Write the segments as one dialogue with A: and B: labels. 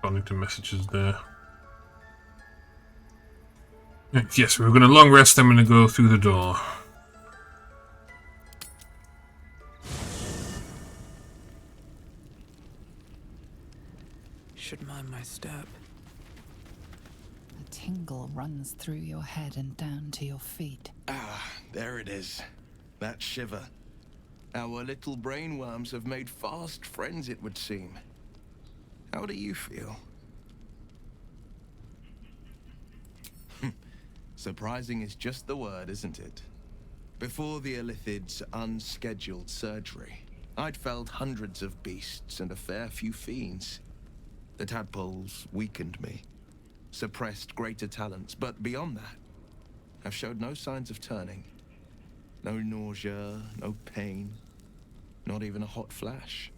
A: According to messages there. Yes, we're going to long rest. I'm going to go through the door.
B: Should mind my step.
C: A tingle runs through your head and down to your feet.
D: Ah, there it is. That shiver. Our little brainworms have made fast friends, it would seem. How do you feel? Surprising is just the word, isn't it? Before the Illithid's unscheduled surgery, I'd felled hundreds of beasts and a fair few fiends. The tadpoles weakened me, suppressed greater talents, but beyond that, I've showed no signs of turning. No nausea, no pain, not even a hot flash.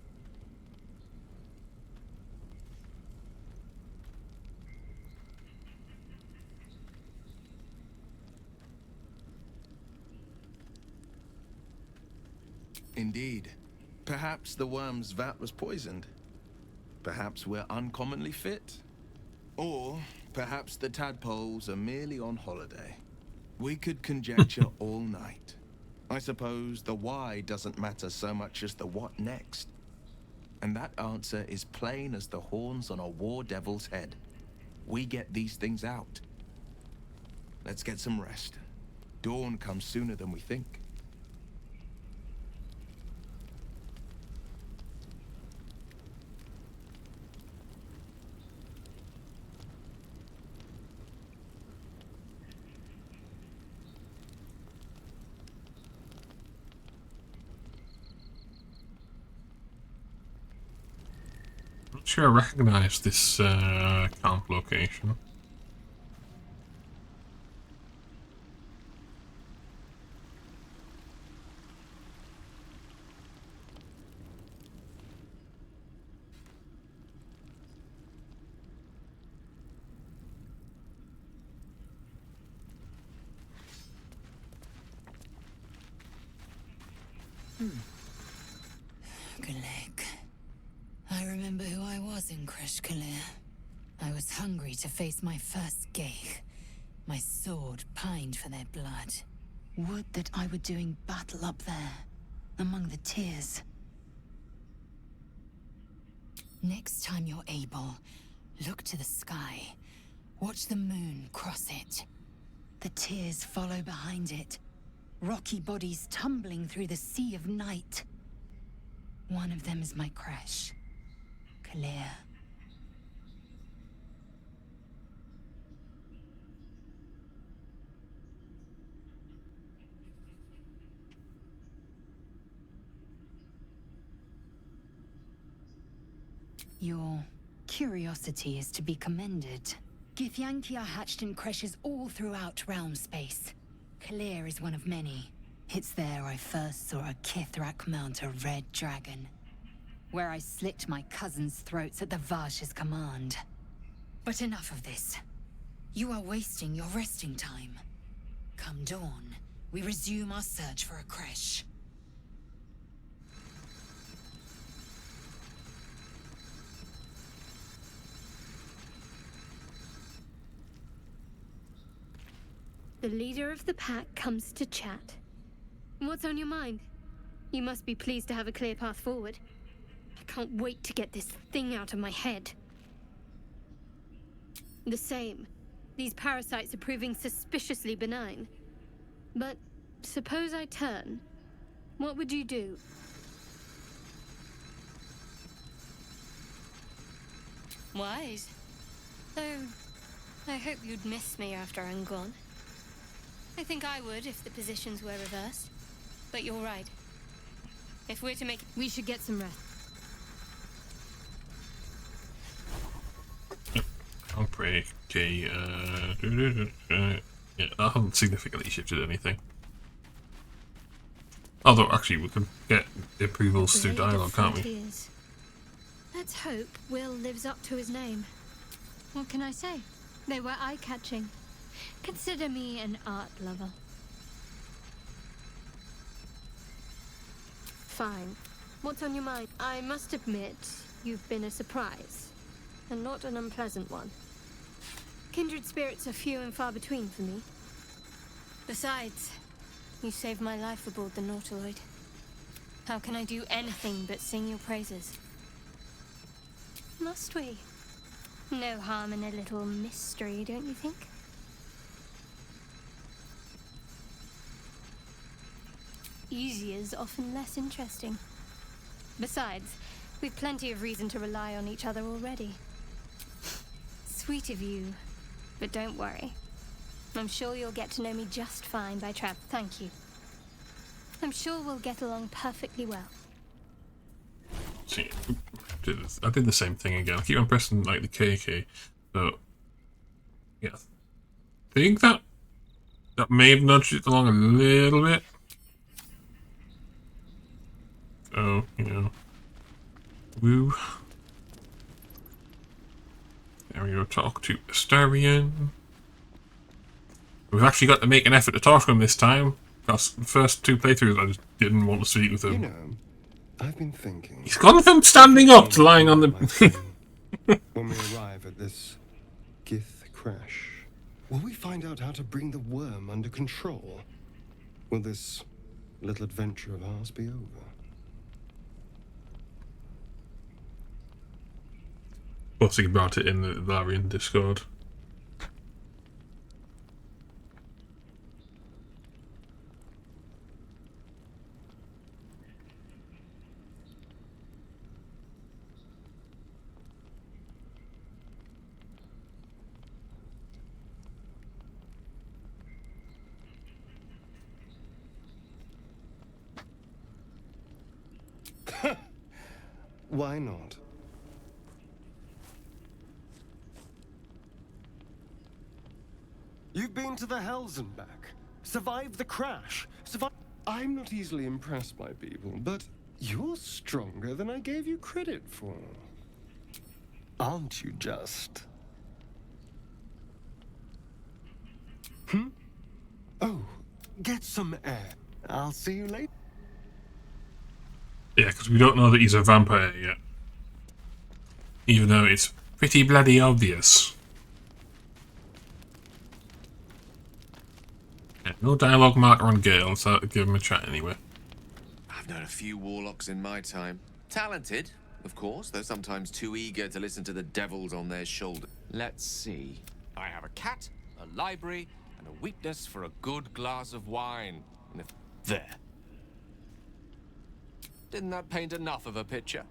D: Indeed. Perhaps the worm's vat was poisoned. Perhaps we're uncommonly fit. Or perhaps the tadpoles are merely on holiday. We could conjecture all night. I suppose the why doesn't matter so much as the what next. And that answer is plain as the horns on a war devil's head. We get these things out. Let's get some rest. Dawn comes sooner than we think.
A: Not sure I recognize this camp location.
C: Galek. I remember who I was in Kresh Kalir. I was hungry to face my first Geich. My sword pined for their blood. Would that I were doing battle up there, among the tears. Next time you're able, look to the sky. Watch the moon cross it. The tears follow behind it. Rocky bodies tumbling through the sea of night. One of them is my Kresh. Kalir. Your curiosity is to be commended. Githyanki are hatched in creches all throughout realm space. Kalir is one of many. It's there I first saw a Kithrak mount a red dragon. Where I slit my cousins' throats at the Vash's command. But enough of this. You are wasting your resting time. Come dawn, we resume our search for a creche.
E: The leader of the pack comes to chat. What's on your mind? You must be pleased to have a clear path forward. I can't wait to get this thing out of my head. The same. These parasites are proving suspiciously benign. But suppose I turn. What would you do?
F: Wise. Though, I hope you'd miss me after I'm gone. I think I would if the positions were reversed. But you're right. If we're to make it...
E: We should get some rest.
A: Outbreak. Okay, yeah, I haven't significantly shifted anything. Although, actually, we can get approvals through dialogue, can't we?
E: Let's hope Will lives up to his name. What can I say? They were eye-catching. Consider me an art lover. Fine. What's on your mind? I must admit, you've been a surprise. and not an unpleasant one. Kindred spirits are few and far between for me.
F: Besides, you saved my life aboard the Nautiloid. How can I do anything but sing your praises?
E: Must we? No harm in a little mystery, don't you think? Easier's often less interesting. Besides, we've plenty of reason to rely on each other already. Sweet of you, but don't worry. I'm sure you'll get to know me just fine by Thank you. I'm sure we'll get along perfectly well.
A: See, I did the same thing again. I keep on pressing like the KK. So yeah, I think that may have nudged it along a little bit. So, you know, woo. There we go, talk to Astarion. We've actually got to make an effort to talk to him this time, because the first 2 playthroughs I just didn't want to speak with him.
B: You know, I've been thinking.
A: He's gone from standing up to lying on the...
B: When we arrive at this Gith crash, will we find out how to bring the worm under control? Will this little adventure of ours be over?
A: Bossy about it in the Larian Discord.
B: Why not? You've been to the Hells and back. Survived the crash. I'm not easily impressed by people, but you're stronger than I gave you credit for. Aren't you just? Oh, get some air. I'll see you later.
A: Yeah, because we don't know that he's a vampire yet. Even though it's pretty bloody obvious. Yeah, no dialogue marker on Gale, so I'll give him a chat anyway.
G: I've known a few warlocks in my time. Talented, of course, though sometimes too eager to listen to the devils on their shoulder. Let's see. I have a cat, a library, and a weakness for a good glass of wine. And if... There. Didn't that paint enough of a picture?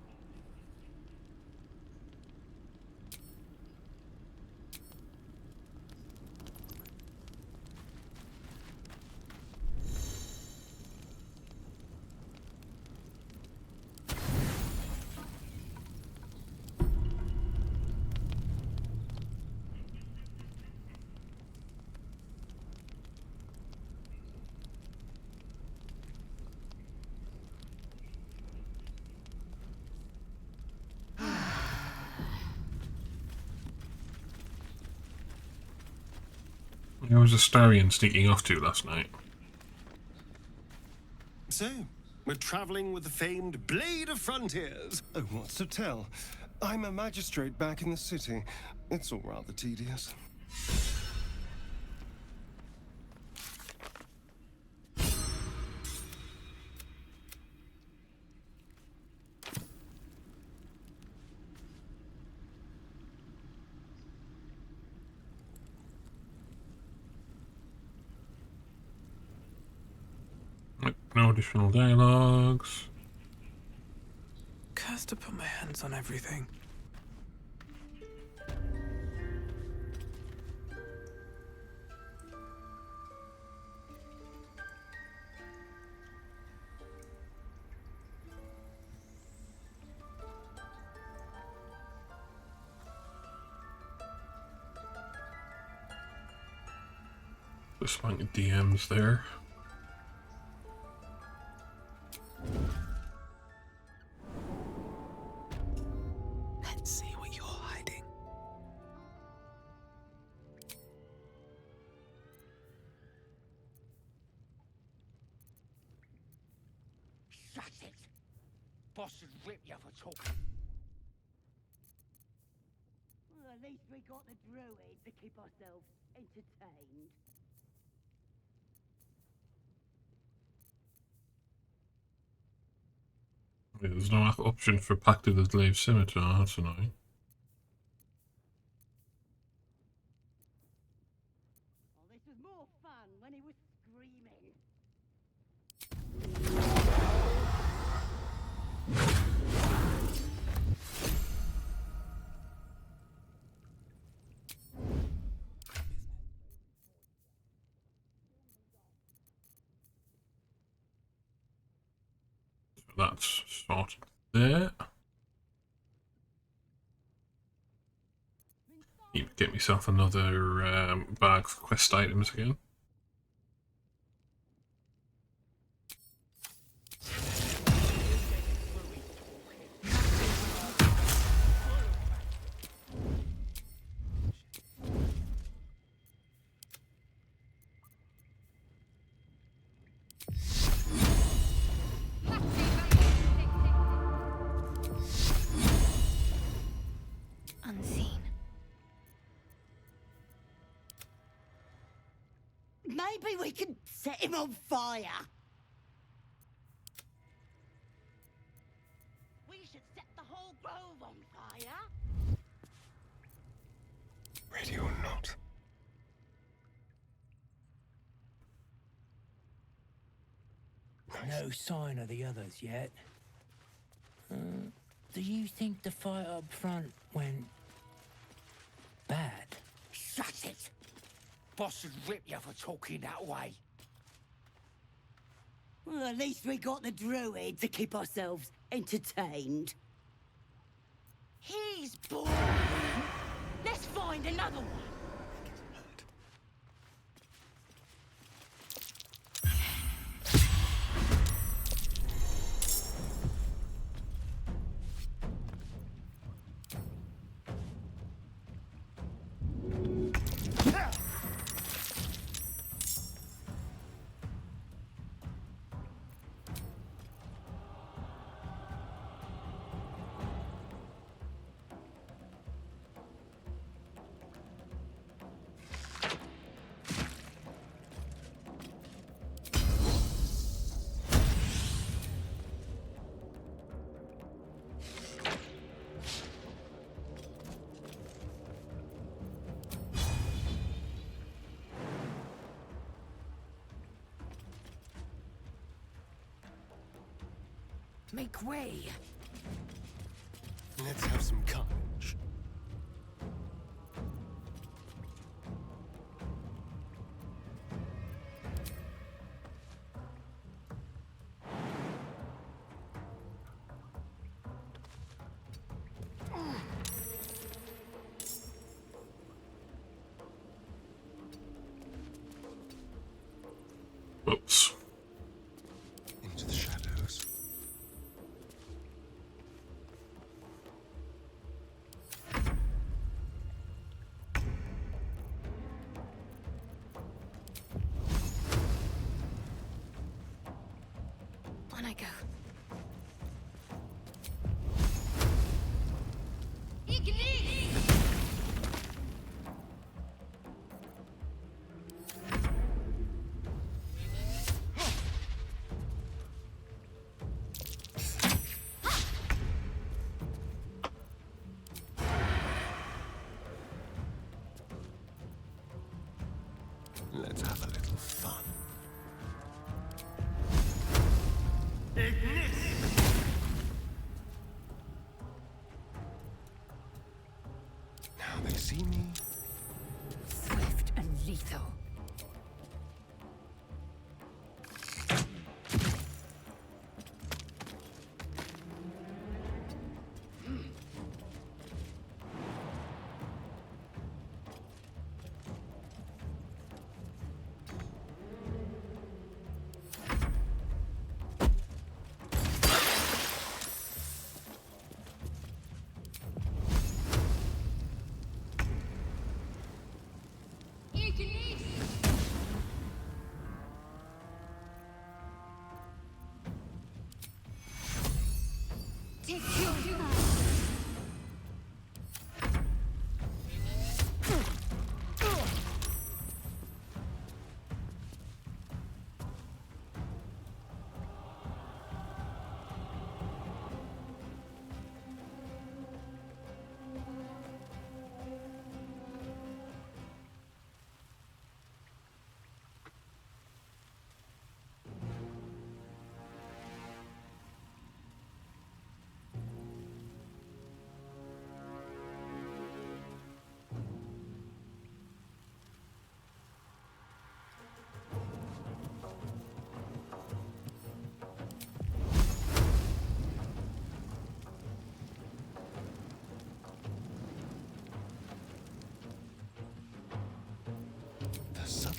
A: Where was Astarion sneaking off to last night?
B: So, we're traveling with the famed Blade of Frontiers. Oh, what's to tell? I'm a magistrate back in the city. It's all rather tedious.
A: No additional dialogues.
H: Cursed to put my hands on everything.
A: Just like DMs there.
H: Let's see what you're hiding.
I: Shut it! Boss would rip you for talking. least we got the druid to keep ourselves entertained.
A: There's no option for Pact of the Glaive Scimitar, that's annoying.
I: Oh, this was more fun when he was screaming.
A: That's sorted there. Need to get myself another bag for quest items again.
E: Unseen.
I: Maybe we can set him on fire. We should set the whole grove on fire.
B: Ready or not.
H: No sign of the others yet. Do you think the fight up front went bad?
I: Shut it! Boss would rip you for talking that way. Well, at least we got the druid to keep ourselves entertained. He's boring. Let's find another one. Make way.
B: Let's have some courage.
A: Oops.
B: Into the shadows.
E: On I go.
B: Let's have a little fun. Now they see me.
I: Swift and lethal.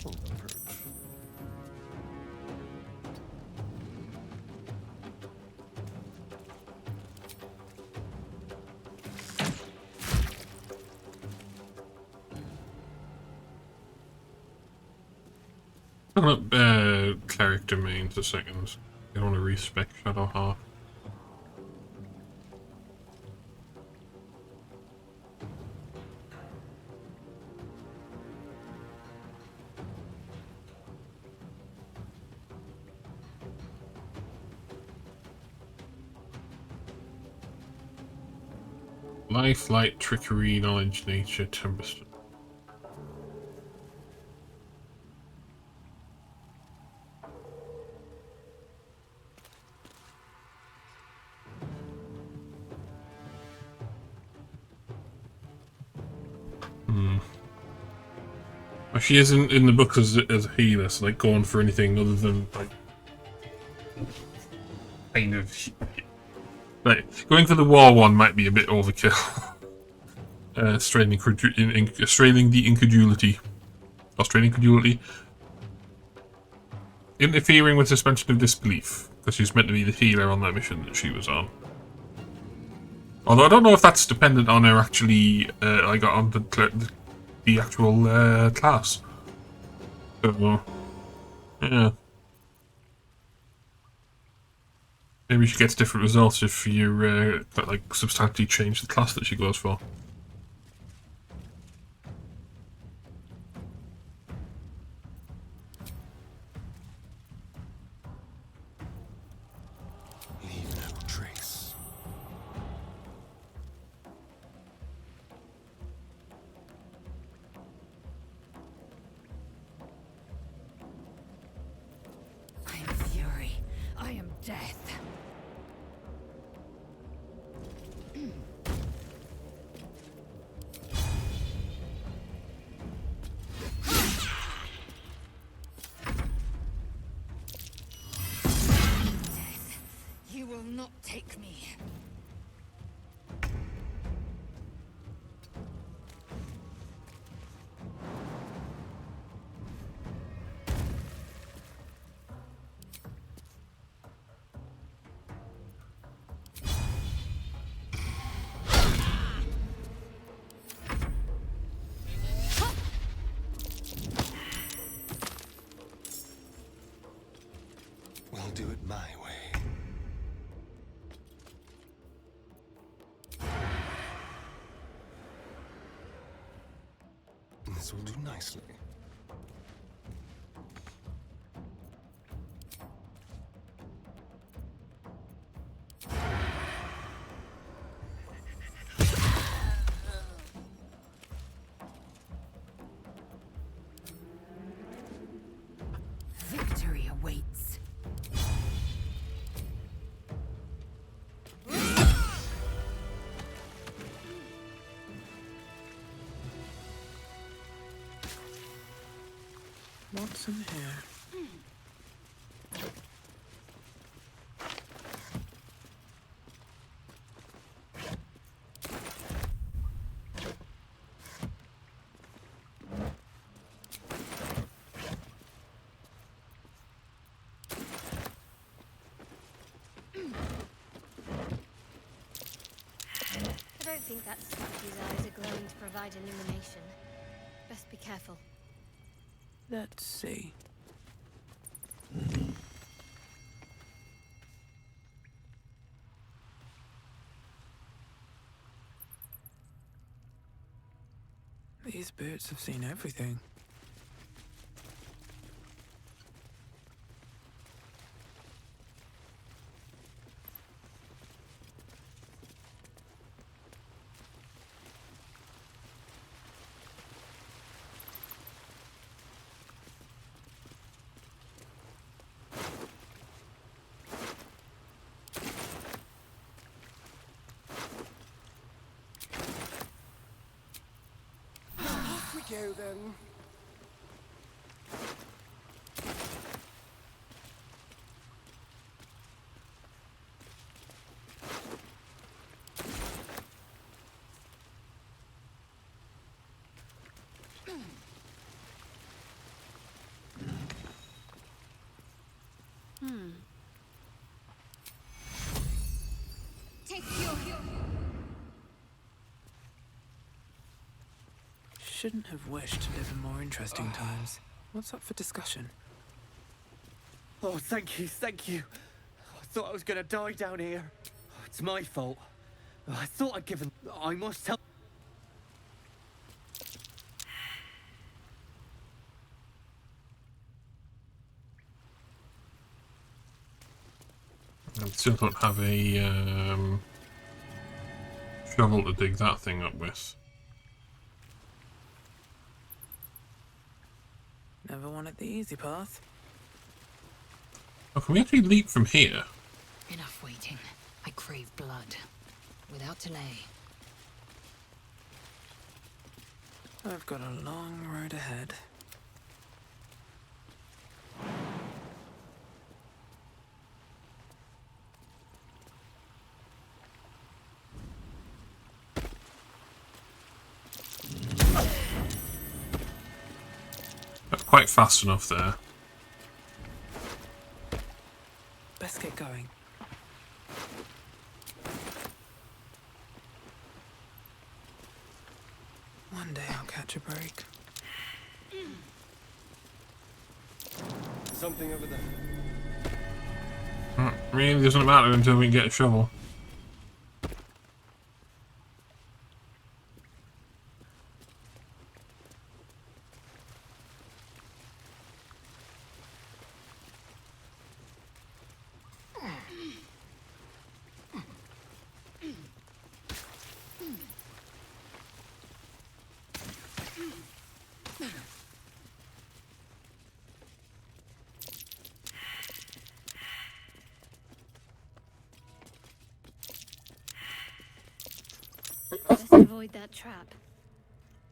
B: careful approach.
A: I'm up character mains a second. I don't want to respec Shadow Heart. Life, light, trickery, knowledge, nature, tempest. She isn't in the book as a healer, so like going for anything other than like kind of like going for the war one might be a bit overkill. Straining the incredulity, or straining credulity, interfering with suspension of disbelief because she's meant to be the healer on that mission that she was on. Although I don't know if that's dependent on her actually, like on the actual class. So, yeah. Maybe she gets different results if you like substantially change the class that she goes for.
B: Leave no trace.
C: I am fury. I am death. Death, you will not take me.
B: We'll do it my way. This will do nicely.
C: Victory awaits.
H: What's in here?
E: I don't think that statue's eyes are glowing to provide illumination. Best be careful.
H: Let's see. These birds have seen everything.
B: Off we go then.
H: shouldn't have wished to live in more interesting times. What's up for discussion?
J: Oh, thank you, thank you. I thought I was gonna die down here. It's my fault. I thought I'd given... I must tell...
A: I still don't have a shovel to dig that thing up with.
H: Never wanted the easy path.
A: Oh, can we actually leap from here?
C: Enough waiting. I crave blood. Without delay.
H: I've got a long road ahead.
A: That's quite fast enough there.
H: Let's get going. One day I'll catch a break.
B: Something over there.
A: Really doesn't matter until we can get a shovel.
E: Let's avoid that trap.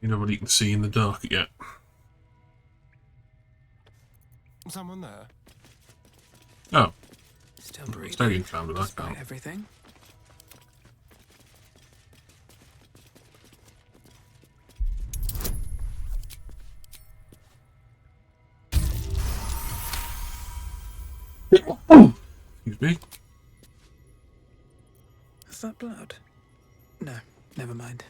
A: Nobody can see in the dark yet.
B: Someone there?
A: Oh,
H: Still breathing.
A: stadium found it, I
H: Despite
A: can't.
H: everything.
A: Excuse me.
H: Is that blood? No, never mind.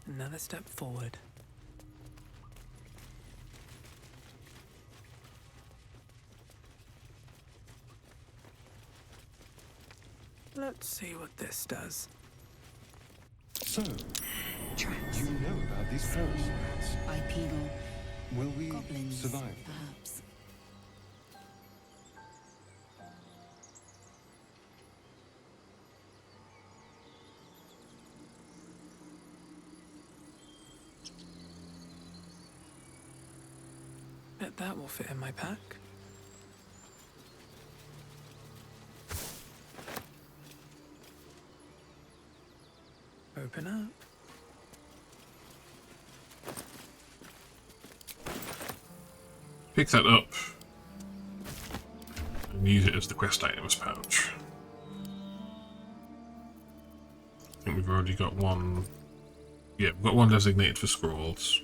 H: Another step forward. Let's see what this does.
B: So,
C: Traps.
B: you know about these forest rats.
C: Bipedal.
B: Will we
C: Goblins.
B: survive?
C: Perhaps.
H: Bet that will fit in my pack. Open up.
A: Pick that up and use it as the quest items pouch. I think we've already got one. Yeah, we've got one designated for scrolls.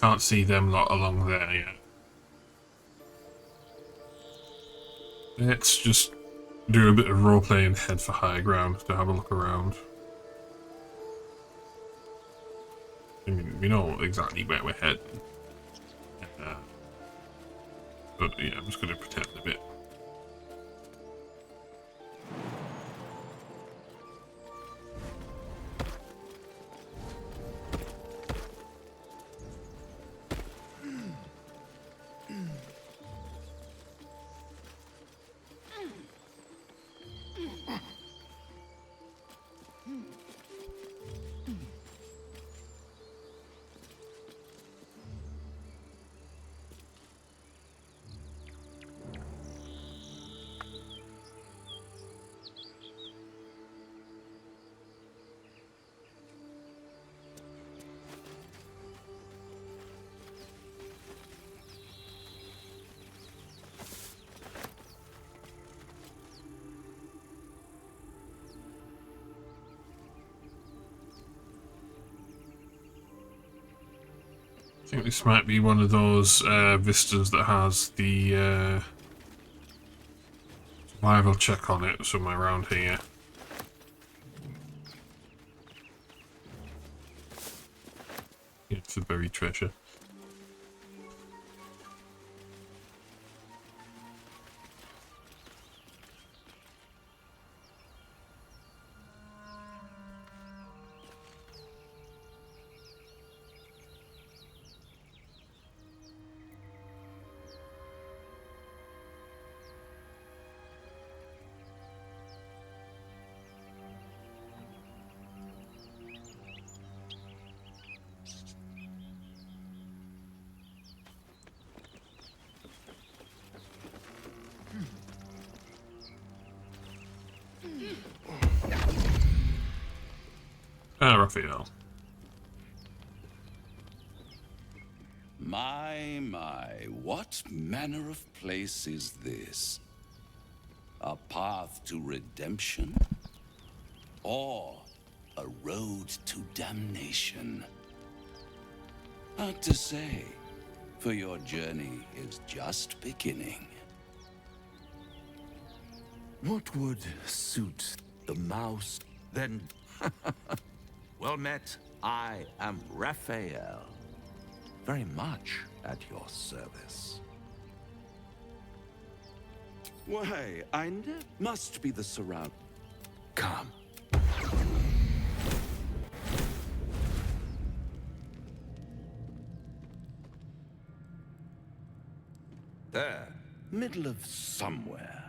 A: Can't see them lot along there yet. Let's just do a bit of roleplay and head for higher ground to have a look around. I mean, we know exactly where we're heading. But yeah, I'm just going to pretend a bit. I think this might be one of those vistas that has the survival check on it somewhere around here. It's a buried treasure. Raphael.
K: My, what manner of place is this? A path to redemption? Or a road to damnation? Hard to say, for your journey is just beginning.
D: What would suit the mouse then?
K: Well met. I am Raphael. Very much at your service. Why, must be the surround. Come. There, middle of somewhere.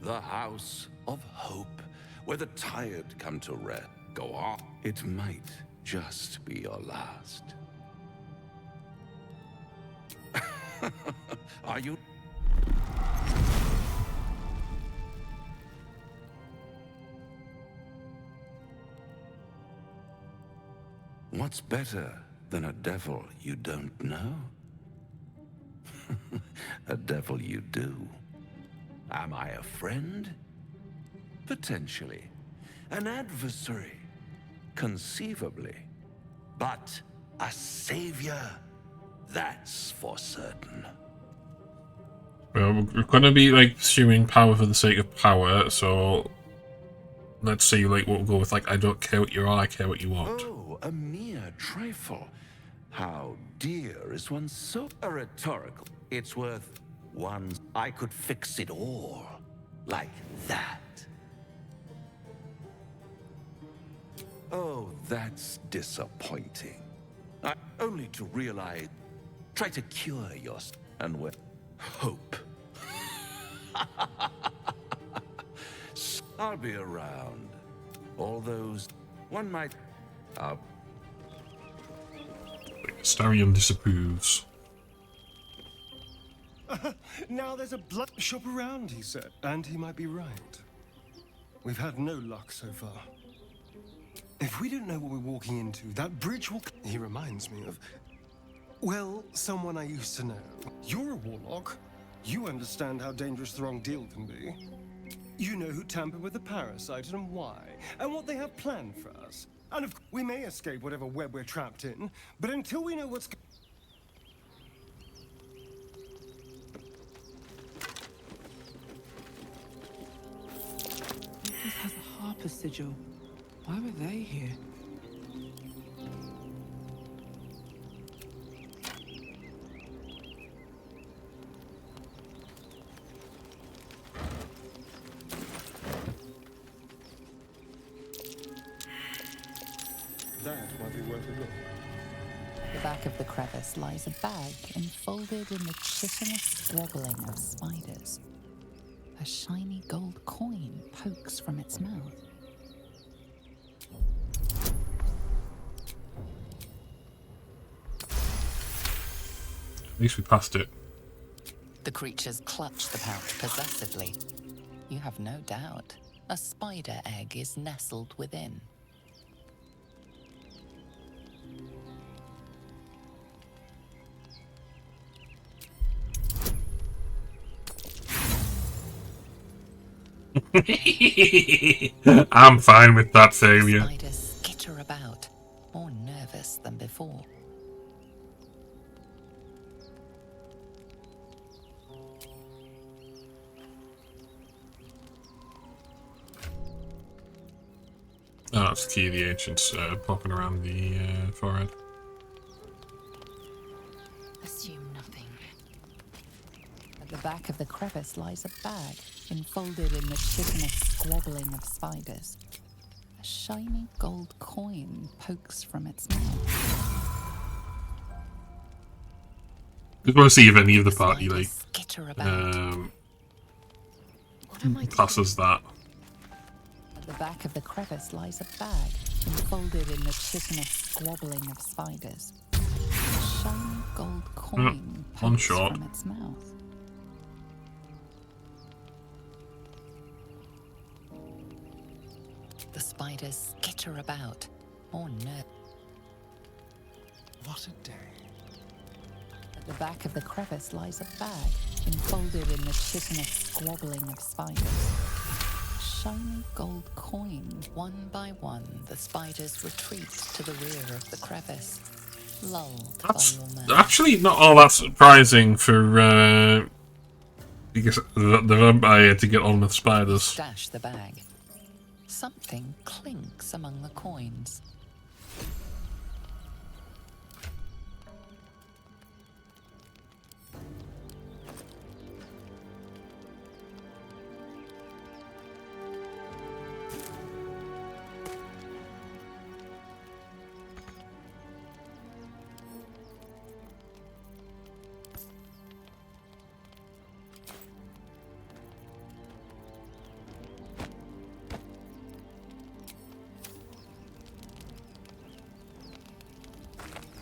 K: The House of Hope, where the tired come to rest. Go on. It might just be your last. Are you? What's better than a devil you don't know? A devil you do. Am I a friend? Potentially. An adversary? Conceivably. But a savior? That's for certain.
A: Well, we're gonna be like pursuing power for the sake of power, so let's see, like, we'll go with, like, I don't care what you're on, I care what you want.
K: Oh, a mere trifle. How dear is one so rhetorical? It's worth one. I could fix it all. Like that. Oh, that's disappointing. Only to realize. Try to cure yourself and with hope. I'll be around. All those one might.
A: Starion disapproves.
B: Now there's a blood shop around, he said, and he might be right. We've had no luck so far. If we don't know what we're walking into, that bridge will... He reminds me of... Well, someone I used to know. You're a warlock. You understand how dangerous the wrong deal can be. You know who tampered with the parasite and why, and what they have planned for us. And of course, we may escape whatever web we're trapped in, but until we know what's...
H: This has a harper sigil. Why were they here?
B: That might be worth a look.
L: The back of the crevice lies a bag enfolded in the chitinous struggling of spiders. A shiny gold coin pokes from its mouth.
A: At least we passed it.
L: The creatures clutch the pouch possessively. You have no doubt. A spider egg is nestled within.
A: I'm fine with that failure.
L: Spiders skitter crevice than before.
A: Oh, that's the key of the ancients popping around the forehead.
C: Assume nothing.
L: At the back of the crevice lies a bag, enfolded in the chitinous squabbling of spiders. A shiny gold coin pokes from its mouth.
A: Just want to see if any of the party, like,
L: skitter about.
A: passes that.
L: At the back of the crevice lies a bag, enfolded in the chitinous squabbling of spiders. A shiny gold coin
A: One
L: pokes
A: shot.
L: from its mouth. The spiders skitter about. Oh no.
D: What a day.
L: At the back of the crevice lies a bag, enfolded in the chitinous squabbling of spiders. A shiny gold coin. One by one, the spiders retreat to the rear of the crevice, lulled by your magic.
A: Actually not all that surprising for because the vampire had to get on with spiders.
L: Stash the bag. Something clinks among the coins.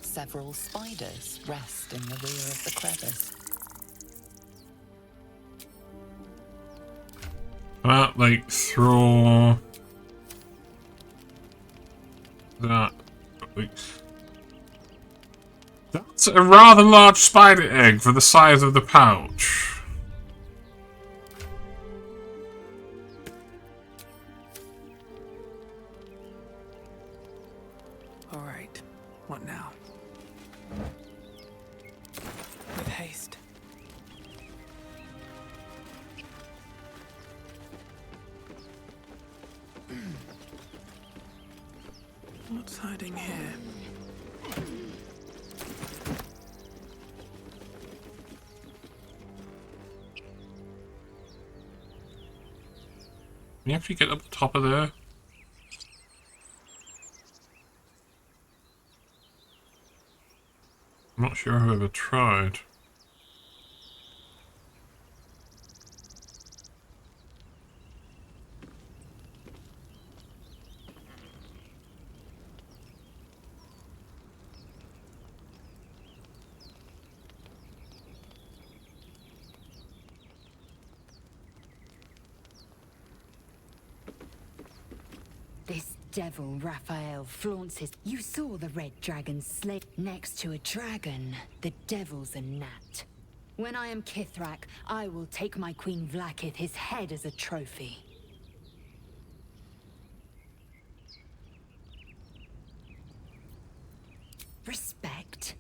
L: Several spiders rest in the rear of the crevice.
A: Like, throw that. Wait. That's a rather large spider egg for the size of the pouch.
H: All right, what now? With haste. What's hiding here?
A: Can you actually get up the top of there? I'm not sure I've ever tried.
C: This devil Raphael flaunts his... You saw the red dragon slay next to a dragon. The devil's a gnat. When I am Kithrak, I will take my Queen Vlaakith his head as a trophy. Respect.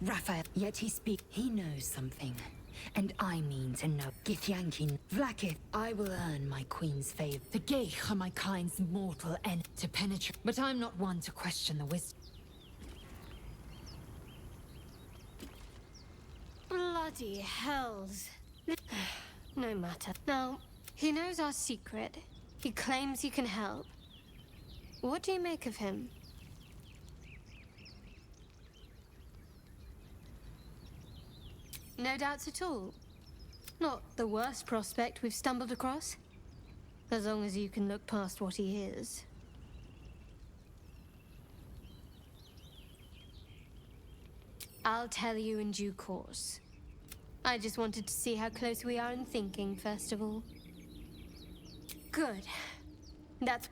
C: Raphael, yet he speaks. He knows something. And I mean to know. Githyanki, Vlaakith, I will earn my queen's favor. The Geich are my kind's mortal end to penetrate. But I'm not one to question the wisdom.
E: Bloody hells. No matter. Now, he knows our secret. He claims he can help. What do you make of him? No doubts at all. Not the worst prospect we've stumbled across. As long as you can look past what he is. I'll tell you in due course. I just wanted to see how close we are in thinking, first of all. Good.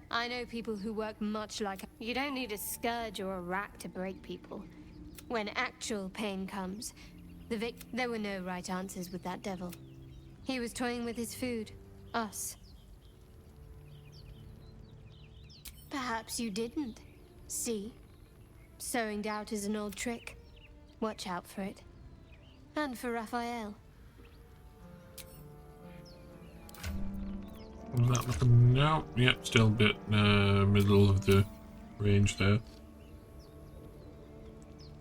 E: I know people who work much like... You don't need a scourge or a rack to break people. When actual pain comes, there were no right answers with that devil. He was toying with his food. Us. Perhaps you didn't. See? Sowing doubt is an old trick. Watch out for it. And for Raphael.
A: Was that looking? No, yep, still a bit middle of the range there.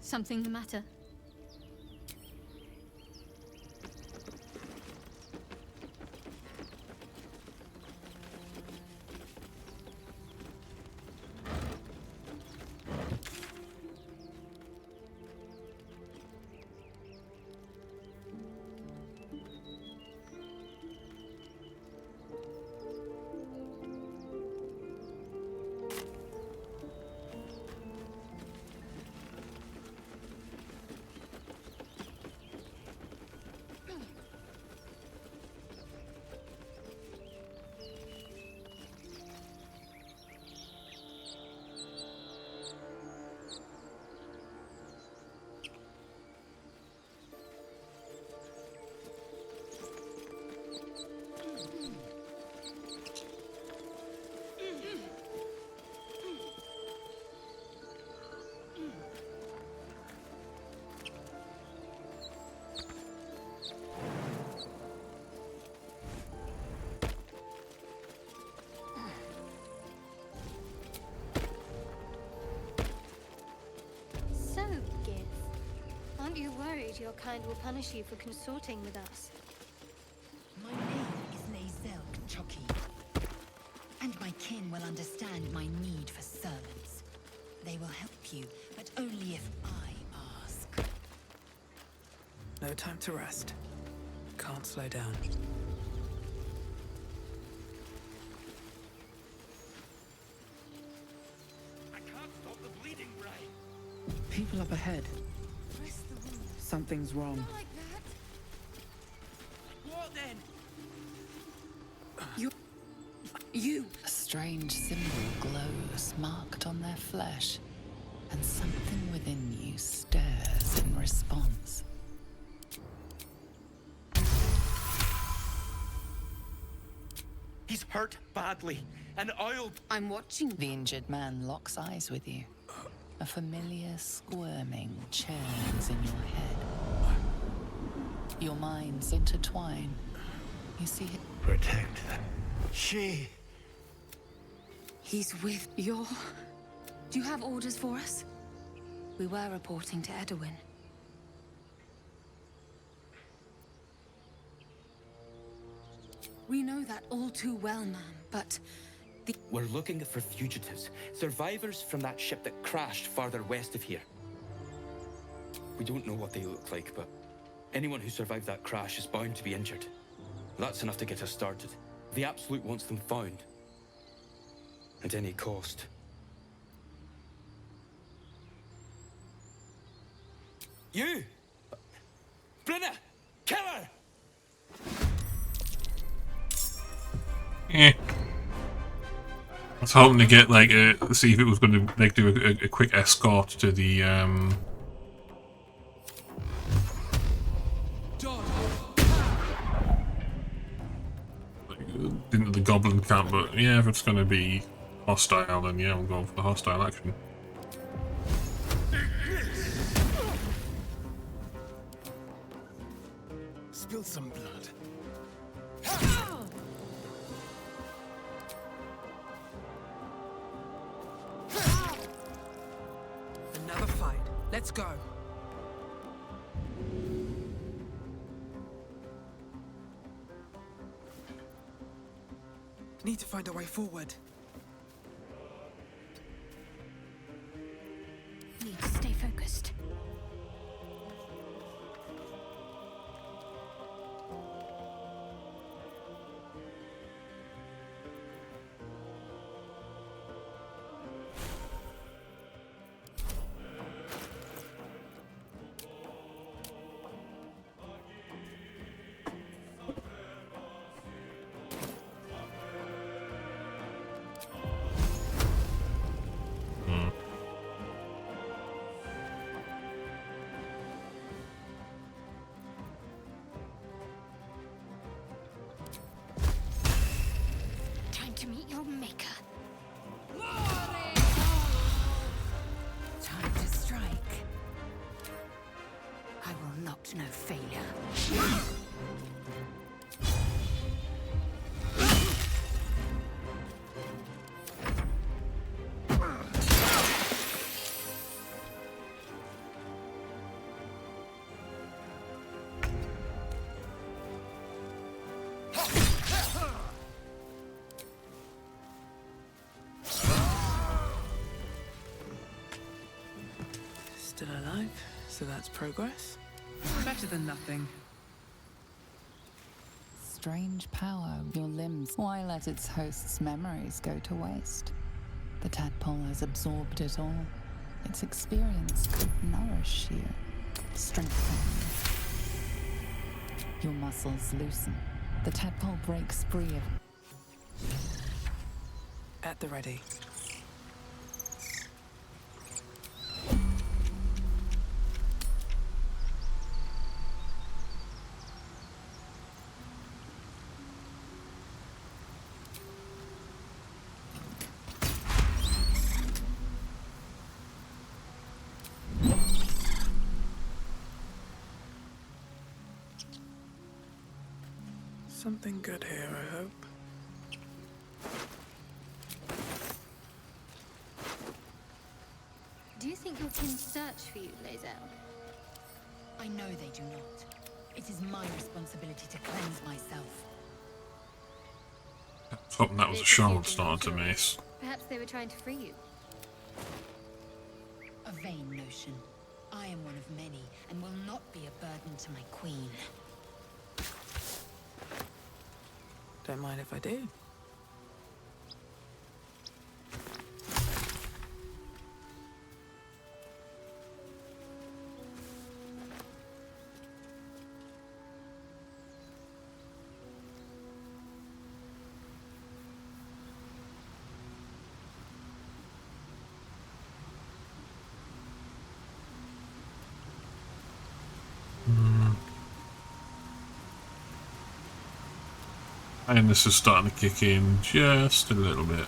E: Something the matter? Aren't you worried your kind will punish you for consorting with us?
C: My name is Lae'zel K'Choki, and my kin will understand my need for servants. They will help you, but only if I ask.
H: No time to rest. Can't slow down.
J: I can't stop the bleeding, Ray.
H: People up ahead. Something's wrong.
I: Not like that. What then?
L: You! A strange symbol glows, marked on their flesh, and something within you stirs in response.
J: He's hurt badly, and
L: I'm watching. The injured man locks eyes with you. A familiar squirming churns in your head. Your minds intertwine. You see it.
K: Protect them.
C: He's with your... Do you have orders for us? We were reporting to Edwin. We know that all too well, ma'am, but...
J: We're looking for fugitives, survivors from that ship that crashed farther west of here. We don't know what they look like, but anyone who survived that crash is bound to be injured. That's enough to get us started. The Absolute wants them found. At any cost. You! Brenna! Kill her!
A: I was hoping to get like see if it was going to like do a quick escort to the into the goblin camp, but yeah, if it's going to be hostile, then yeah, we'll go for the hostile action.
B: Spill some blood.
H: Another fight. Let's go. Need to find a way forward.
E: Need to stay focused. To meet your maker.
C: Time to strike. I will not know failure.
M: Still alive, so that's progress. Better than nothing.
L: Strange power of your limbs. Why let its host's memories go to waste? The tadpole has absorbed it all. Its experience could nourish you, strengthen you. Your muscles loosen. The tadpole breaks free of...
M: At the ready. Something good here, I hope.
E: Do you think your kin search for you, Lae'zel?
C: I know they do not. It is my responsibility to cleanse myself.
A: I was hoping that was a Charlotte starter to mace.
E: Perhaps they were trying to free you.
C: A vain notion. I am one of many, and will not be a burden to my queen.
M: Don't mind if I do.
A: And this is starting to kick in just a little bit.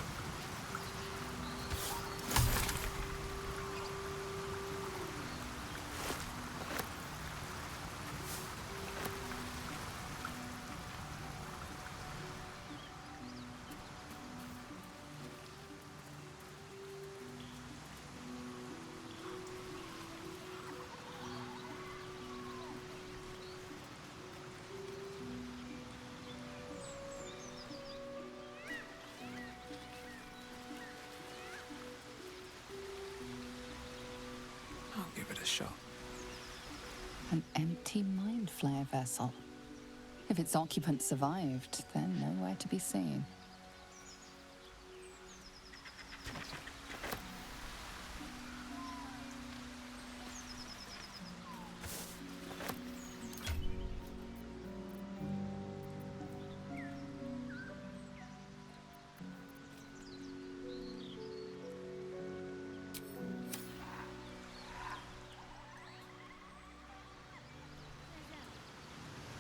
M: I'll give it a shot.
L: An empty mind flare vessel. If its occupant survived, then nowhere to be seen.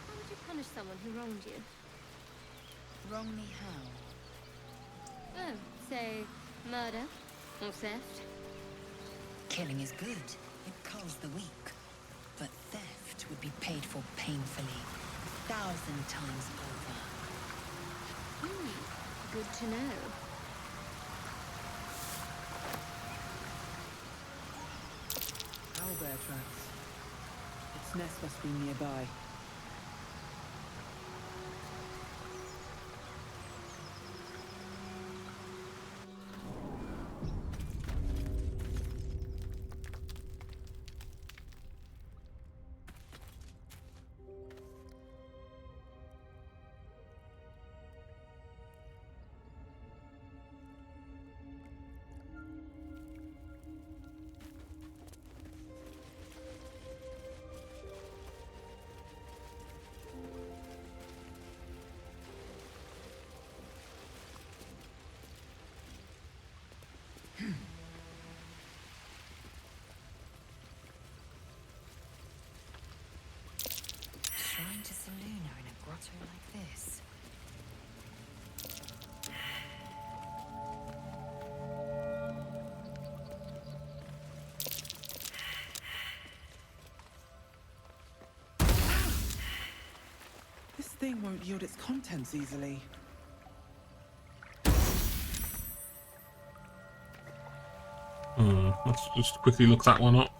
E: How would you punish someone who wronged you?
C: Wrong me how?
E: Oh, say, murder or theft?
C: Killing is good. It culls the weak. But theft would be paid for painfully, 1,000 times over.
E: Good to know.
M: Owlbear tracks. Its nest must be nearby.
C: Shrine to Seluna in a grotto like this.
M: thing won't yield its contents easily.
A: Let's just quickly look that one up.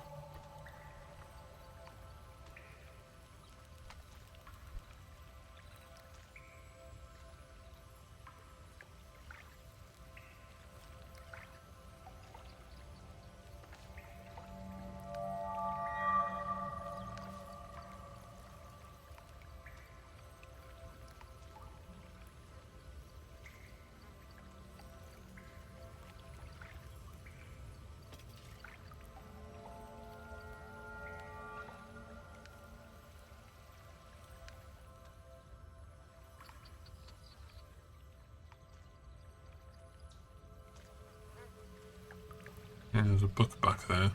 A: Yeah, there's a book back there.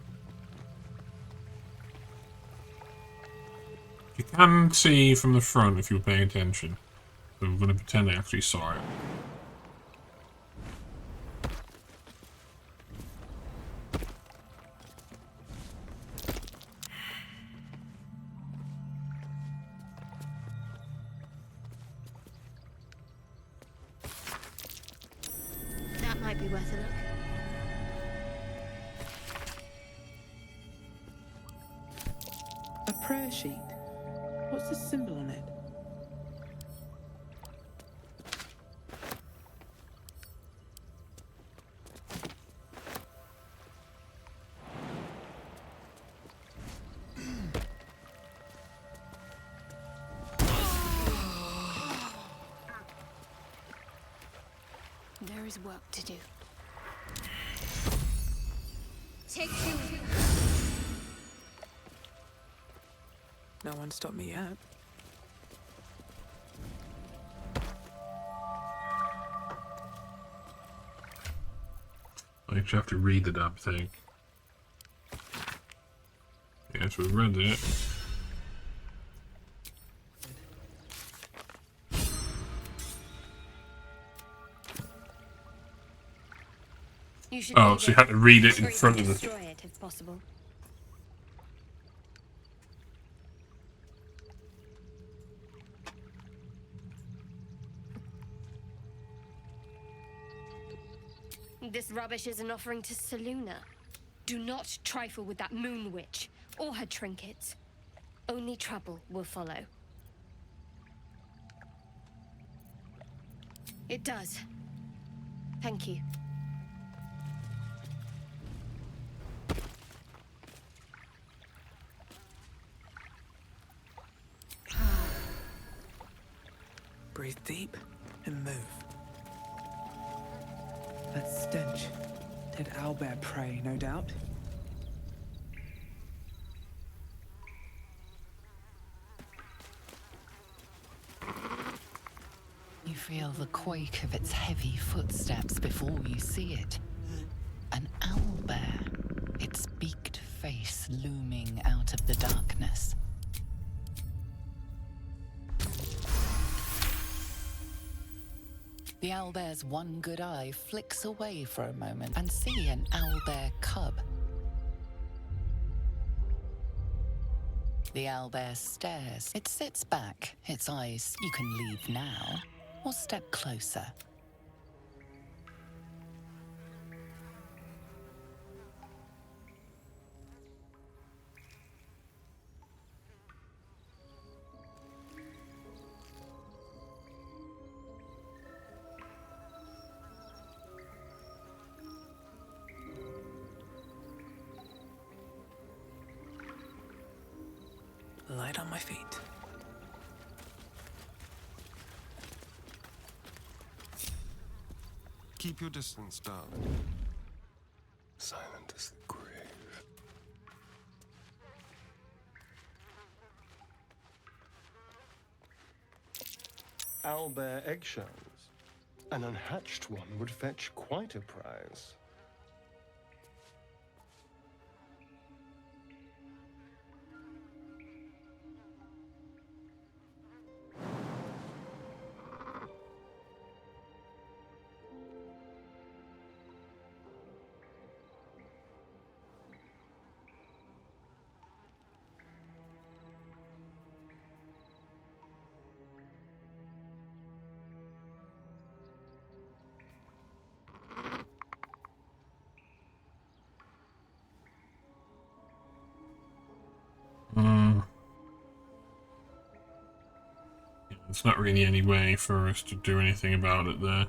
A: You can see from the front if you're paying attention. So I'm going to pretend I actually saw it.
E: That might be worth a look.
M: A prayer sheet. What's the symbol on it?
E: There is work to do. Take two.
M: No one stopped me yet.
A: I actually have to read the damn thing. Yes, we read it.
E: You should
A: Oh,
E: read
A: so you had to read it in
E: or even
A: front of the...
E: destroy it if possible. This rubbish is an offering to Seluna. Do not trifle with that moon witch or her trinkets. Only trouble will follow. It does. Thank you.
M: Breathe deep and move. That stench. Did owlbear pray, no doubt?
L: You feel the quake of its heavy footsteps before you see it. An owlbear, its beaked face looming out of the darkness. The owlbear's one good eye flicks away for a moment and see an owlbear cub. The owlbear stares. It sits back, its eyes, you can leave now, or step closer.
M: Light on my feet.
B: Keep your distance, darling. Silent as the grave. Owlbear eggshells. An unhatched one would fetch quite a prize.
A: There's not really any way for us to do anything about it there.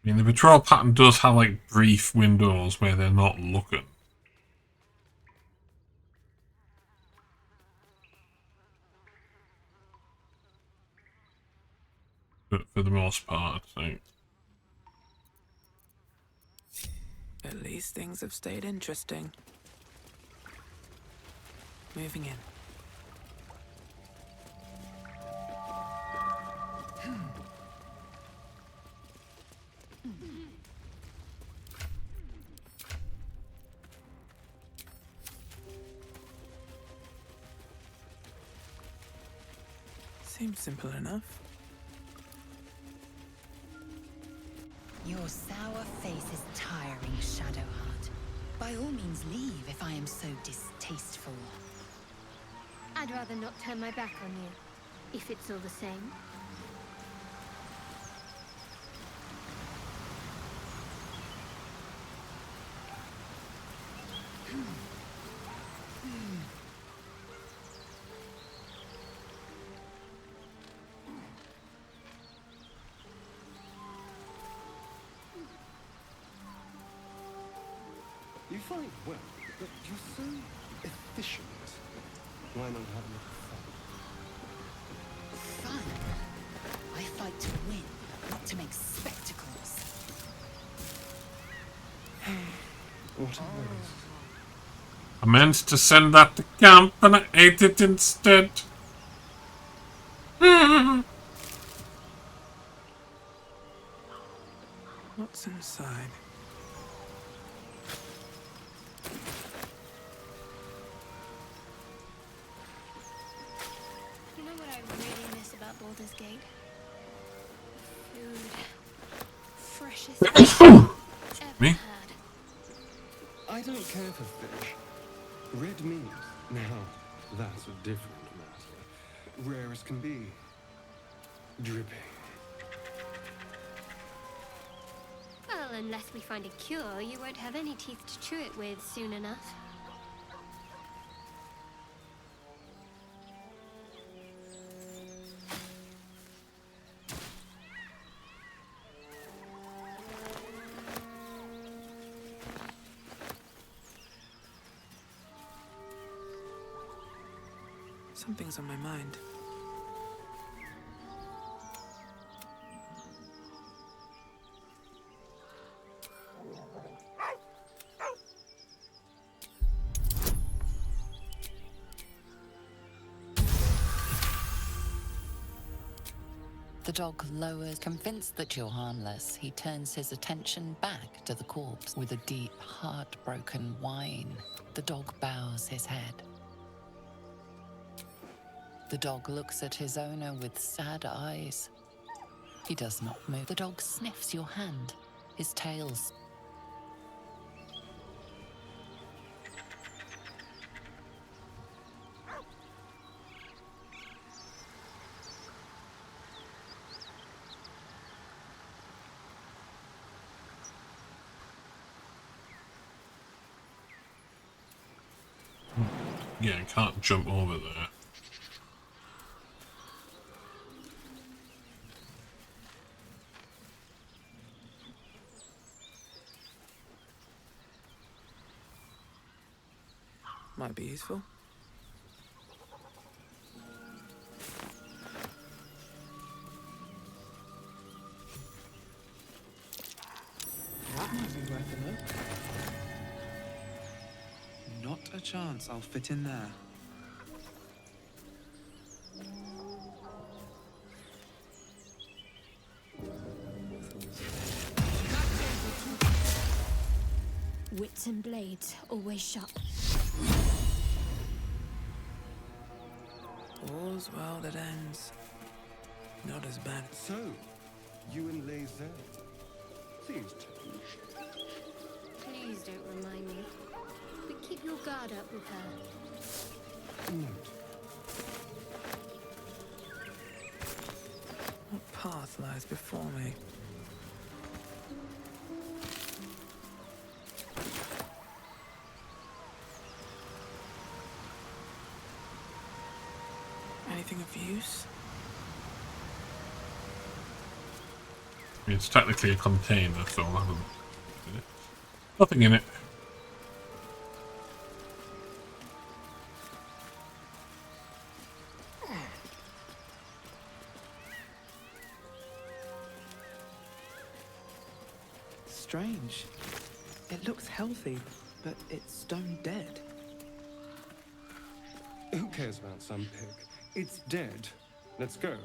A: I mean, the patrol pattern does have like brief windows where they're not looking. But for the most part, I think.
M: At least things have stayed interesting. Moving in. Seems simple enough.
C: Your sour face is tiring, Shadowheart. By all means leave if I am so distasteful.
E: I'd rather not turn my back on you, if it's all the same.
B: You fight well, but you're so efficient. Why not have a little fun?
C: Fun? I fight to win, not to make spectacles.
B: What a waste.
A: I meant to send that to camp and I ate it instead.
M: What's inside?
E: You know what I really miss about Baldur's Gate? Food. Freshest ever
A: Me?
E: had.
B: I don't care for fish. Red meat, now that's a different matter. Rare as can be. Dripping.
E: Well, unless we find a cure, you won't have any teeth to chew it with soon enough.
M: Something's on my mind.
L: The dog lowers, convinced that you're harmless. He turns his attention back to the corpse with a deep, heartbroken whine. The dog bows his head. The dog looks at his owner with sad eyes. He does not move. The dog sniffs your hand. His tails.
A: Yeah, I can't jump over there.
M: Might be useful. That might be worth a look. Not a chance I'll fit in there.
E: Wits and blades, always sharp.
M: All's well that ends. Not as bad.
B: So, you and Lae'zel. Seems changed.
E: Please don't remind me. But keep your guard up with her.
B: Note.
M: path lies before me. Anything of use?
A: I mean, it's technically a container, so I'll have a look at it. Nothing in it.
M: Strange. It looks healthy, but it's stone dead.
B: Who cares about some pig? It's dead. Let's go.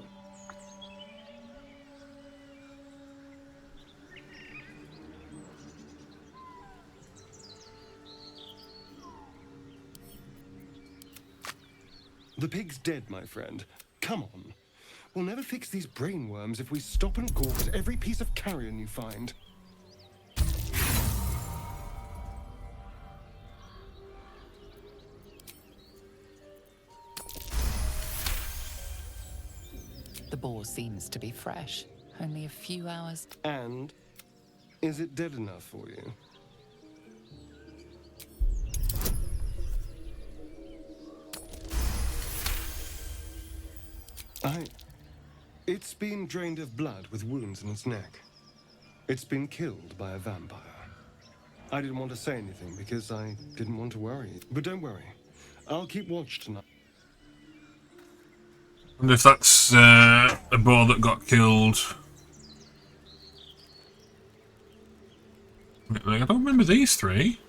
B: The pig's dead, my friend. Come on. We'll never fix these brainworms if we stop and gawk at every piece of carrion you find.
L: The boar seems to be fresh. Only a few hours.
B: And is it dead enough for you? It's been drained of blood with wounds in its neck. It's been killed by a vampire. I didn't want to say anything because I didn't want to worry you. But don't worry. I'll keep watch tonight.
A: I wonder if that's a boar that got killed. I don't remember these three.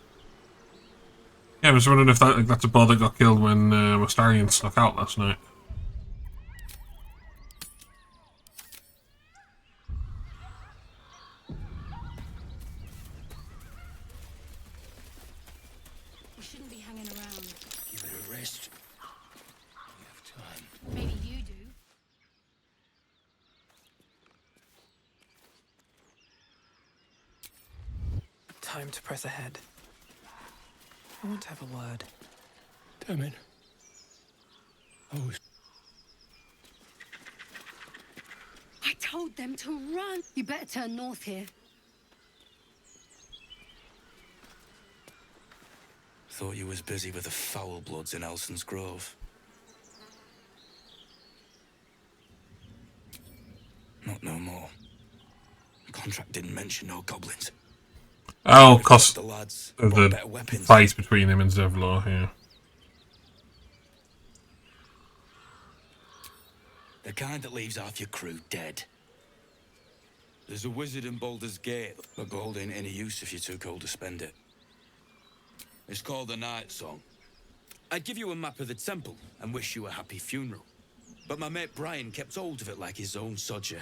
A: Yeah, I was wondering if that's a boar that got killed when Westarian snuck out last night.
F: We shouldn't be hanging around.
J: Give it a rest. We have time.
F: Maybe you do.
M: Time to press ahead. I want to have a word.
B: Damn it. Oh,
C: I told them to run. You better turn north here.
J: Thought you was busy with the foul bloods in Elson's Grove. Not no more. The contract didn't mention no goblins.
A: Oh, cause
J: The lads
A: of
J: bought
A: the
J: better weapons.
A: fight between him and Zevlor, yeah.
J: The kind that leaves half your crew dead. There's a wizard in Baldur's Gate, but gold ain't any use if you're too cold to spend it. It's called the Night Song. I'd give you a map of the temple and wish you a happy funeral. But my mate Brian kept hold of it like his own sodger.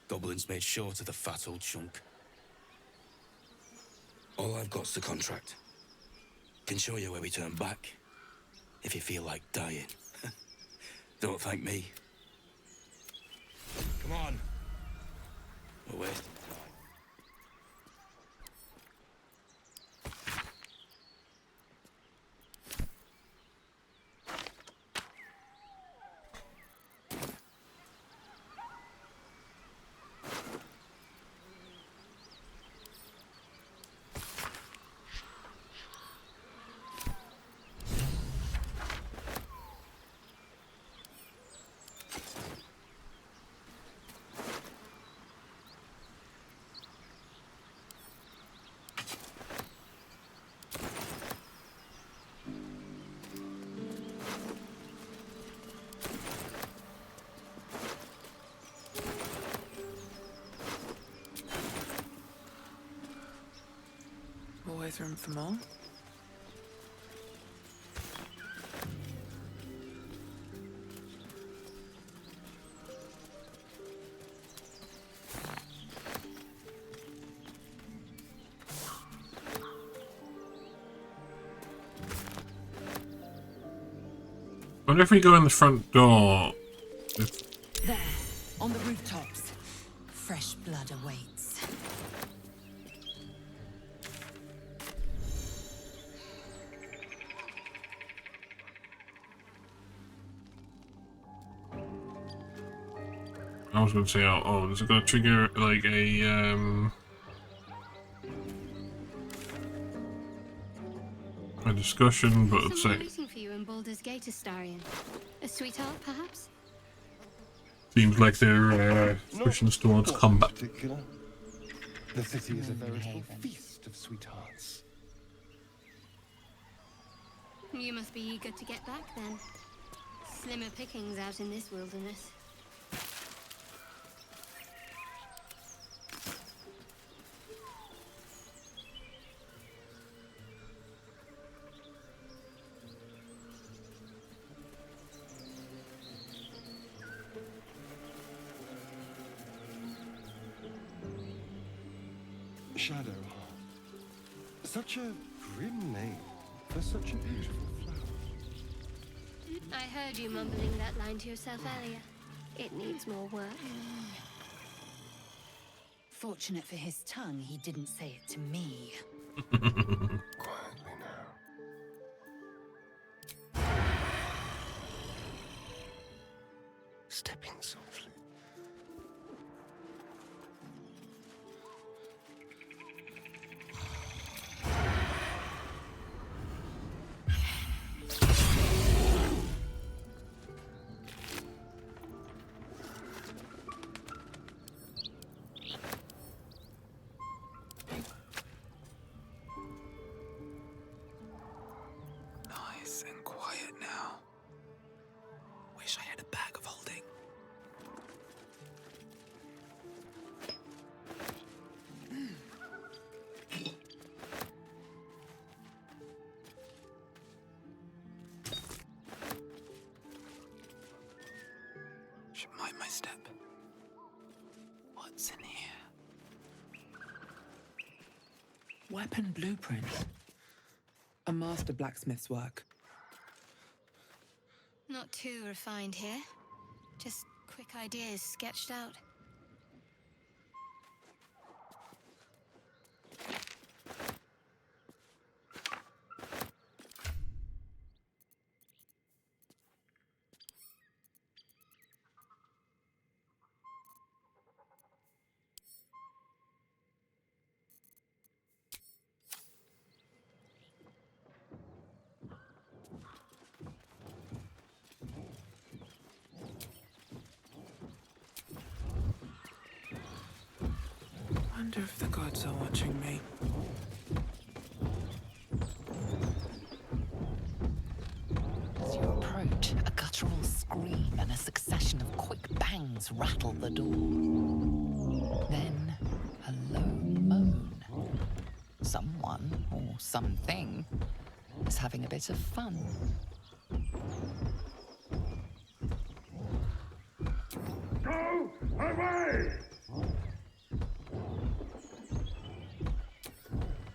J: Goblins made short of the fat old chunk. All I've got's the contract. Can show you where we turn back, if you feel like dying. Don't thank me. Come on. We're wasting time.
M: Always room for more.
A: I wonder if we go in the front door.
C: There, on the rooftops. Fresh blood awaits.
A: was going to say, oh, is it going to trigger like a discussion? But it's
E: Someone
A: like
E: waiting for you in Baldur's Gate, Astarion. A sweetheart, perhaps?
A: seems like they're pushing us towards combat.
B: Particular. The city is a veritable feast of sweethearts.
E: You must be eager to get back then. Slimmer pickings out in this wilderness.
B: Shadowheart. Such a grim name for such a beautiful flower.
E: I heard you mumbling that line to yourself earlier. It needs more work.
C: Fortunate for his tongue, he didn't say it to me.
B: Quietly now. Stepping softly.
J: Nice and quiet now. Wish I had a bag of holding. Should mind my step. What's in here?
M: Weapon blueprints. A master blacksmith's work.
E: Not too refined here. Just quick ideas sketched out.
M: Wonder if the gods are watching me.
L: As you approach, a guttural scream and a succession of quick bangs rattle the door. Then, a low moan. Someone, or something, is having a bit of fun.
K: Go away!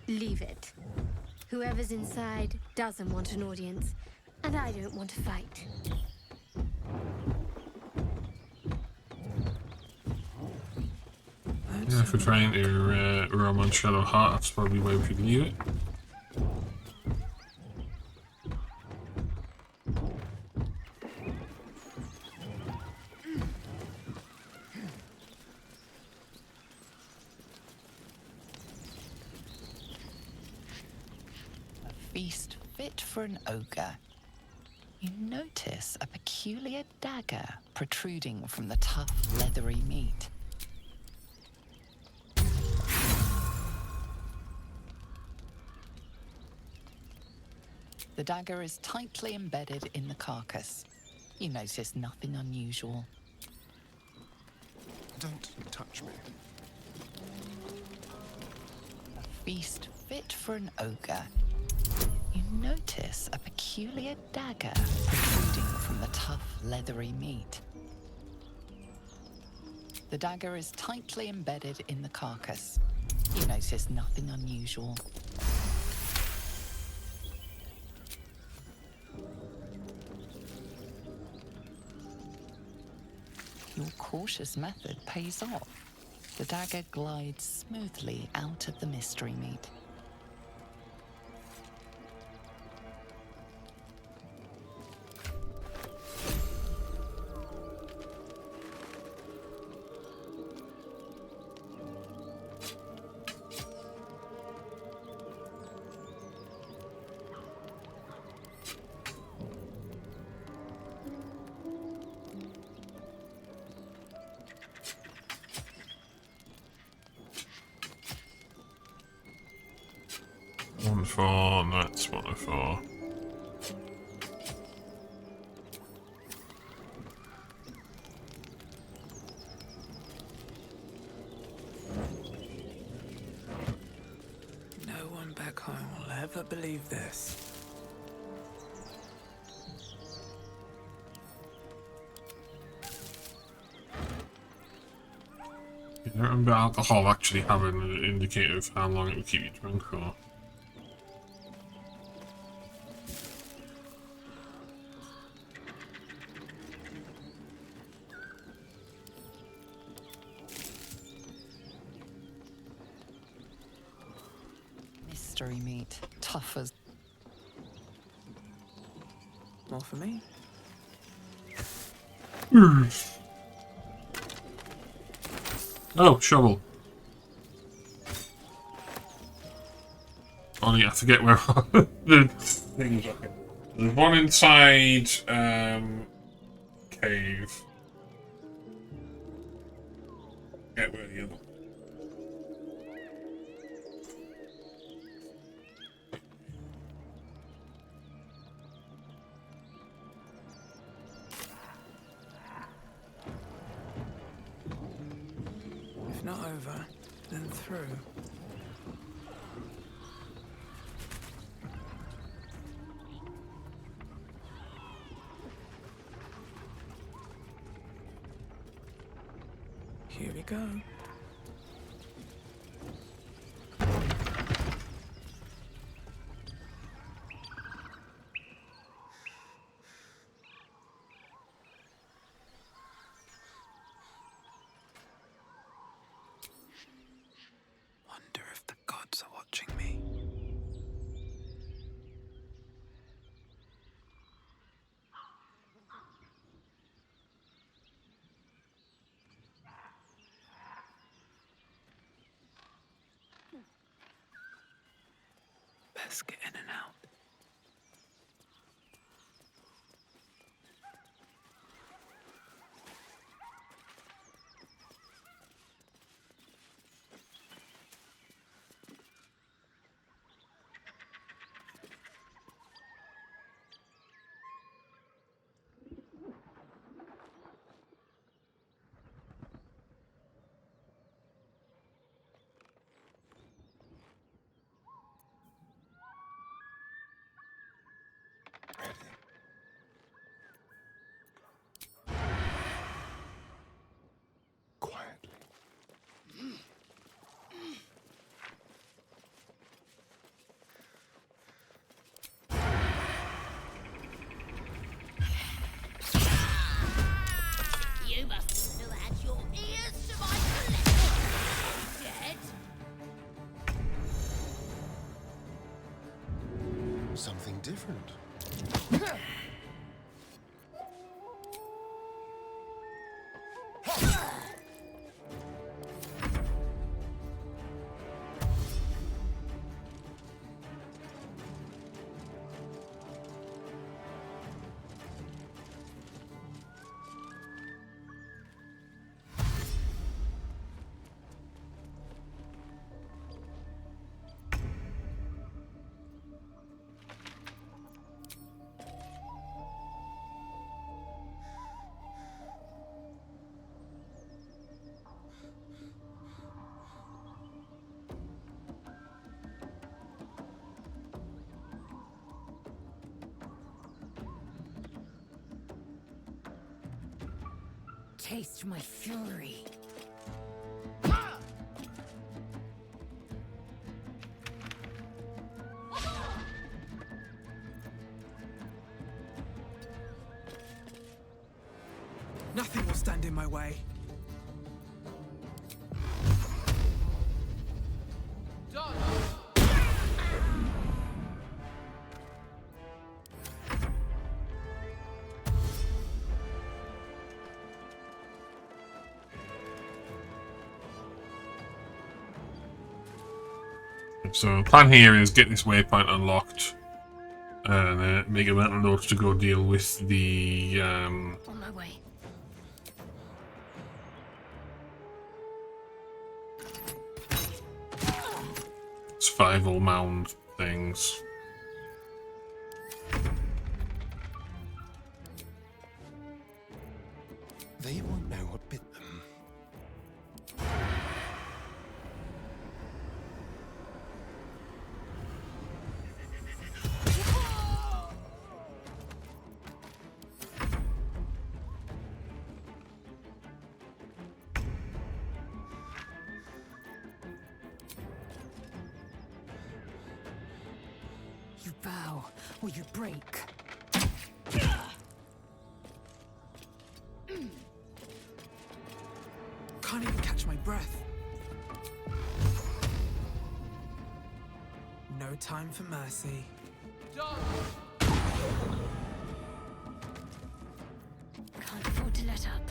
E: Leave it. Whoever's inside doesn't want an audience, and I don't want to fight.
A: Yeah, if we're trying to romance Shadowheart, that's probably where we should leave it.
L: A feast fit for an ogre. You notice a peculiar dagger protruding from the tough, leathery meat. The dagger is tightly embedded in the carcass. You notice nothing unusual.
B: Don't touch me.
L: A feast fit for an ogre. You notice a peculiar dagger protruding from the tough, leathery meat. The dagger is tightly embedded in the carcass. You notice nothing unusual. Your cautious method pays off. The dagger glides smoothly out of the mystery meat.
A: 4, no, that's 104.
H: No one back home will ever believe this.
A: I don't remember alcohol actually having an indicator of how long it would keep you drunk for.
L: Mystery meat. Tough as...
M: More for me.
A: Oh, shovel. Only I forget where the things are. There's one inside cave. Get where the other.
H: If not over, then through. Here we go. Wonder if the gods are watching me. Best get in and out.
B: Quietly.
I: You must have had your ears to my collection. Dead.
B: Something different.
C: Taste my fury.
H: Nothing will stand in my way.
A: So the plan here is get this waypoint unlocked and make a mental note to go deal with the
F: On my way.
A: survival mound things.
B: They won't know what bit them.
C: You bow, or you break.
M: Can't even catch my breath. No time for mercy.
E: Can't afford to let up.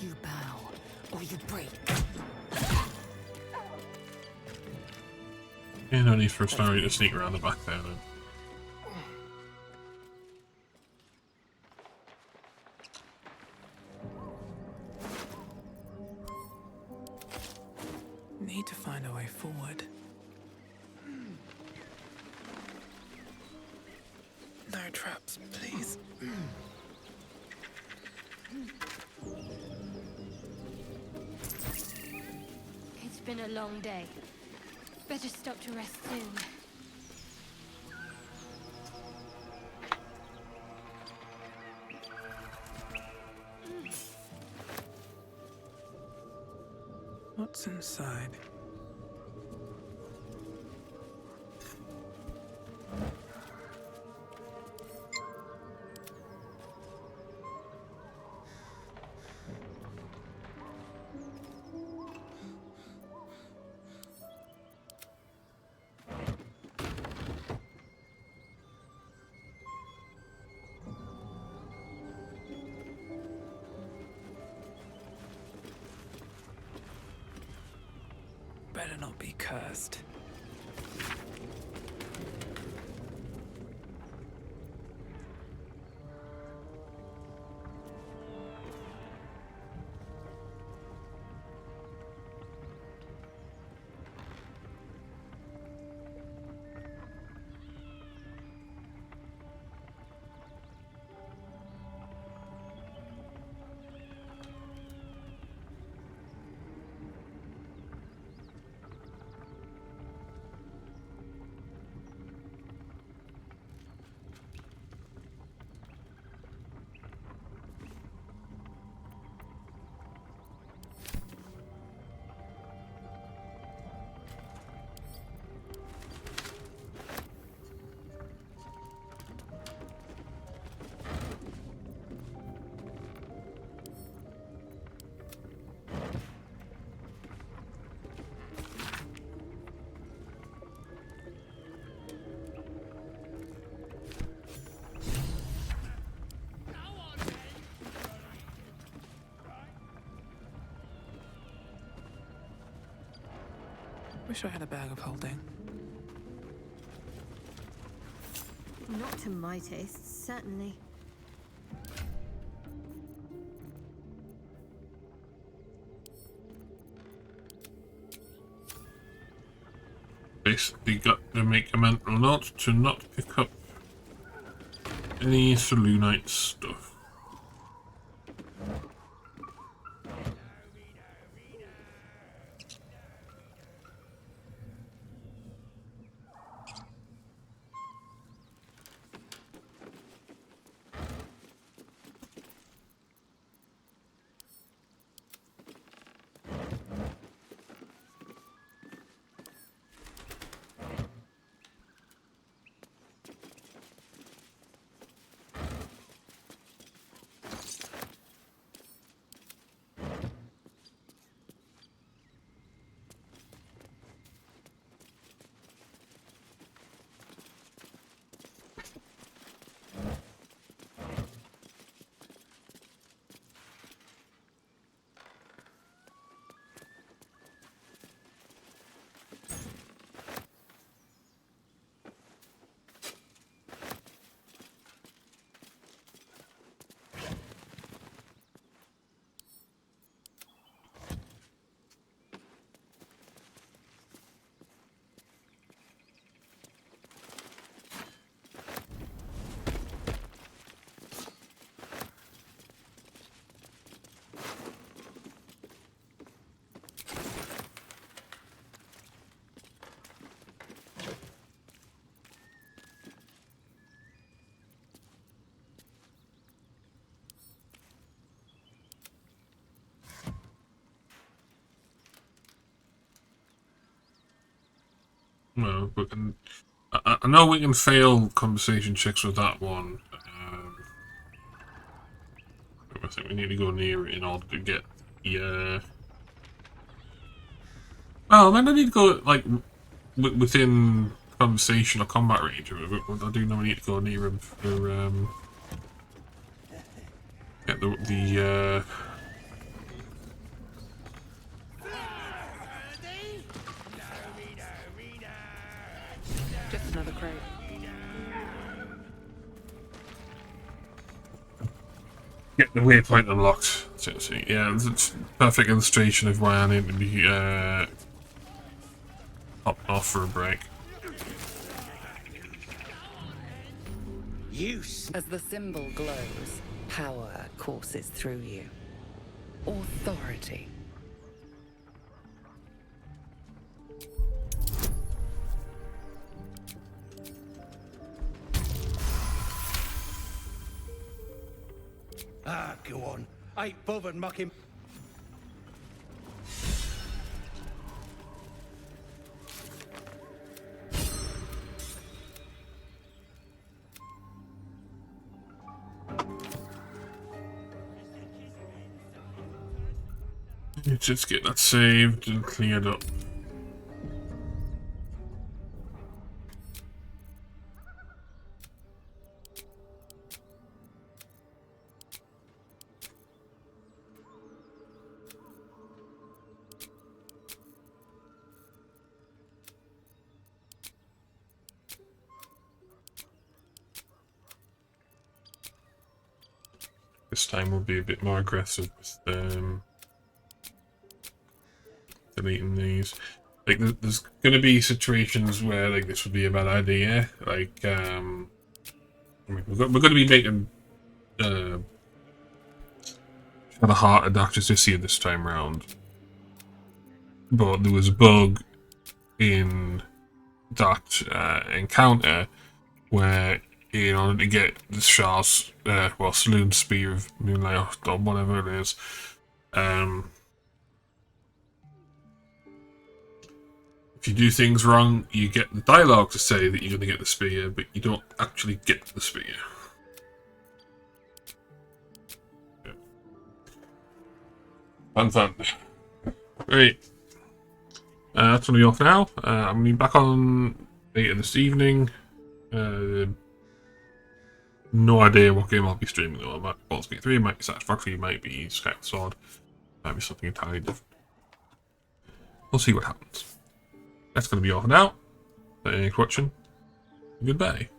C: You bow, or you break.
A: Yeah, no need for a story to sneak around the back there then.
M: Need to find a way forward. No traps, please.
E: It's been a long day. Better stop to rest soon.
M: What's inside? Better not be cursed. Wish I had a bag of holding.
E: Not to my taste, certainly.
A: Basically got to make a mental note to not pick up any Selûnite stuff. No, but I know we can fail conversation checks with that one. I think we need to go near it in order to get the. Well, then I need to go like within conversation or combat range. I do know we need to go near him for get the.
M: Just another crate.
A: Get the waypoint unlocked. So, yeah, it's a perfect illustration of why I need to be popped off for a break.
L: Use. As the symbol glows, power courses through you. Authority.
K: Ah, go on. I ain't bothered mucking.
A: Let's just get that saved and cleared up. This time we'll be a bit more aggressive with deleting these. Like, there's gonna be situations where like this would be a bad idea. Like, I mean, we're gonna be making Shadow Heart and Doctor Sissy this time round, but there was a bug in that encounter where, in order to get the Shah's, Saloon Spear of Moonlight or whatever it is, if you do things wrong, you get the dialogue to say that you're going to get the spear, but you don't actually get the spear. Yeah. Fun. Right. That's going to be off now. I'm going to be back on later this evening. No idea what game I'll be streaming though. It might be Baldur's Gate 3, it might be Satisfactory, it might be Skyward Sword, it might be something entirely different. We'll see what happens. That's going to be all for now. Thanks for watching. Goodbye.